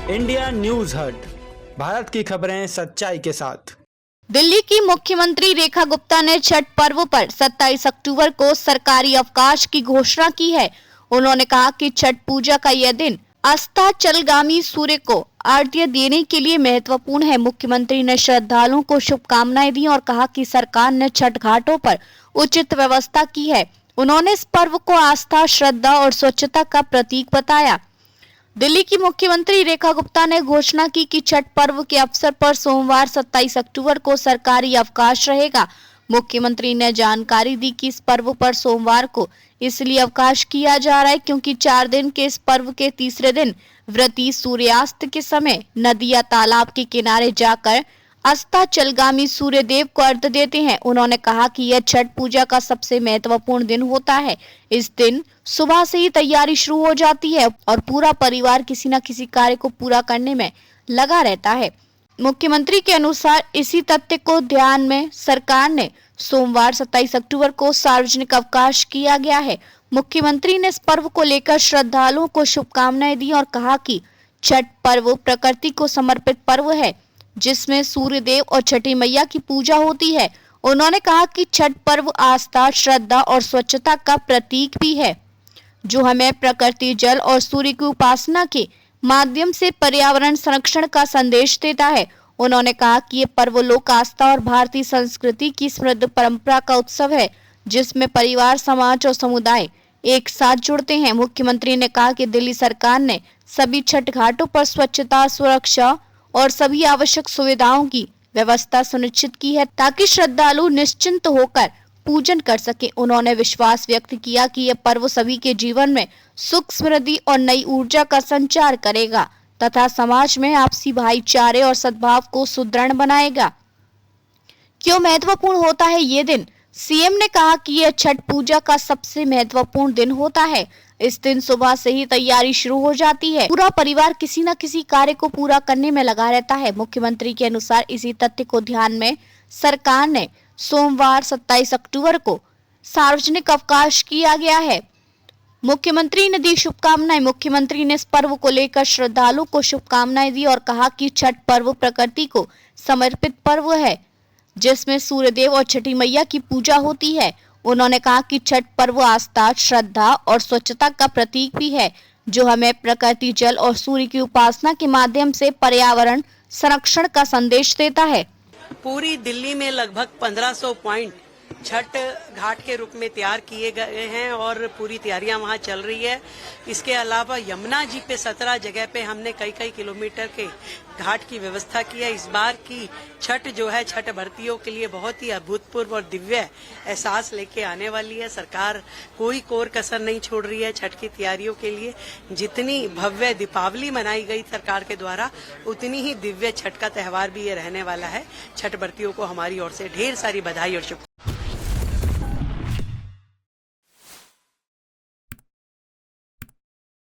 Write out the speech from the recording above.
India news हट, भारत की खबरें सच्चाई के साथ। दिल्ली की मुख्यमंत्री रेखा गुप्ता ने छठ पर्व पर 27 अक्टूबर को सरकारी अवकाश की घोषणा की है। उन्होंने कहा कि छठ पूजा का यह दिन अस्ताचलगामी सूर्य को आरती देने के लिए महत्वपूर्ण है। मुख्यमंत्री ने श्रद्धालुओं को शुभकामनाएं दी और कहा कि सरकार ने छठ घाटों पर उचित व्यवस्था की है। उन्होंने इस पर्व को आस्था, श्रद्धा और स्वच्छता का प्रतीक बताया। दिल्ली की मुख्यमंत्री रेखा गुप्ता ने घोषणा की कि छठ पर्व के अवसर पर सोमवार 27 अक्टूबर को सरकारी अवकाश रहेगा। मुख्यमंत्री ने जानकारी दी कि इस पर्व पर सोमवार को इसलिए अवकाश किया जा रहा है क्योंकि 4 दिन के इस पर्व के तीसरे दिन व्रती सूर्यास्त के समय नदी या तालाब के किनारे जाकर अस्ताचलगामी सूर्य देव को अर्घ्य देते हैं। उन्होंने कहा कि यह छठ पूजा का सबसे महत्वपूर्ण दिन होता है। इस दिन सुबह से ही तैयारी शुरू हो जाती है और पूरा परिवार किसी न किसी कार्य को पूरा करने में लगा रहता है। मुख्यमंत्री के अनुसार इसी तथ्य को ध्यान में सरकार ने सोमवार 27 अक्टूबर को सार्वजनिक अवकाश किया गया है। मुख्यमंत्री ने इस पर्व को लेकर श्रद्धालुओं को शुभकामनाएं दी और कहा कि छठ पर्व प्रकृति को समर्पित पर्व है जिसमें सूर्य देव और छठी मैया की पूजा होती है। उन्होंने कहा कि छठ पर्व आस्था, श्रद्धा और स्वच्छता का प्रतीक भी है जो हमें प्रकृति, जल और सूर्य की उपासना के माध्यम से पर्यावरण संरक्षण का संदेश देता है। उन्होंने कहा कि ये पर्व लोक आस्था और भारतीय संस्कृति की समृद्ध परंपरा का उत्सव है जिसमें परिवार, समाज और समुदाय एक साथ जुड़ते हैं। मुख्यमंत्री ने कहा कि दिल्ली सरकार ने सभी छठ घाटों पर स्वच्छता, सुरक्षा और सभी आवश्यक सुविधाओं की व्यवस्था सुनिश्चित की है ताकि श्रद्धालु निश्चिंत होकर पूजन कर सके। उन्होंने विश्वास व्यक्त किया कि यह पर्व सभी के जीवन में सुख, समृद्धि और नई ऊर्जा का संचार करेगा तथा समाज में आपसी भाईचारे और सद्भाव को सुदृढ़ बनाएगा। क्यों महत्वपूर्ण होता है ये दिन? सीएम ने कहा कि यह छठ पूजा का सबसे महत्वपूर्ण दिन होता है। इस दिन सुबह से ही तैयारी शुरू हो जाती है। पूरा परिवार किसी न किसी कार्य को पूरा करने में लगा रहता है। मुख्यमंत्री के अनुसार इसी तथ्य को ध्यान में सरकार ने सोमवार 27 अक्टूबर को सार्वजनिक अवकाश किया गया है। मुख्यमंत्री ने दी शुभकामनाएं। मुख्यमंत्री ने इस पर्व को लेकर श्रद्धालुओं को शुभकामनाएं दी और कहा कि छठ पर्व प्रकृति को समर्पित पर्व है जिसमें सूर्यदेव और छठी मैया की पूजा होती है। उन्होंने कहा कि छठ पर्व आस्था, श्रद्धा और स्वच्छता का प्रतीक भी है जो हमें प्रकृति, जल और सूर्य की उपासना के माध्यम से पर्यावरण संरक्षण का संदेश देता है। पूरी दिल्ली में लगभग 1500 पॉइंट छठ घाट के रूप में तैयार किए गए हैं और पूरी तैयारियां वहां चल रही है। इसके अलावा यमुना जी पे 17 जगह पे हमने कई किलोमीटर के घाट की व्यवस्था की है। इस बार की छठ जो है छठ भर्तियों के लिए बहुत ही अभूतपूर्व और दिव्य एहसास लेके आने वाली है। सरकार कोई कोर कसर नहीं छोड़ रही है छठ की तैयारियों के लिए। जितनी भव्य दीपावली मनाई गई सरकार के द्वारा उतनी ही दिव्य छठ का त्यौहार भी ये रहने वाला है। छठ भर्तियों को हमारी ओर से ढेर सारी बधाई और शुभकामनाएं।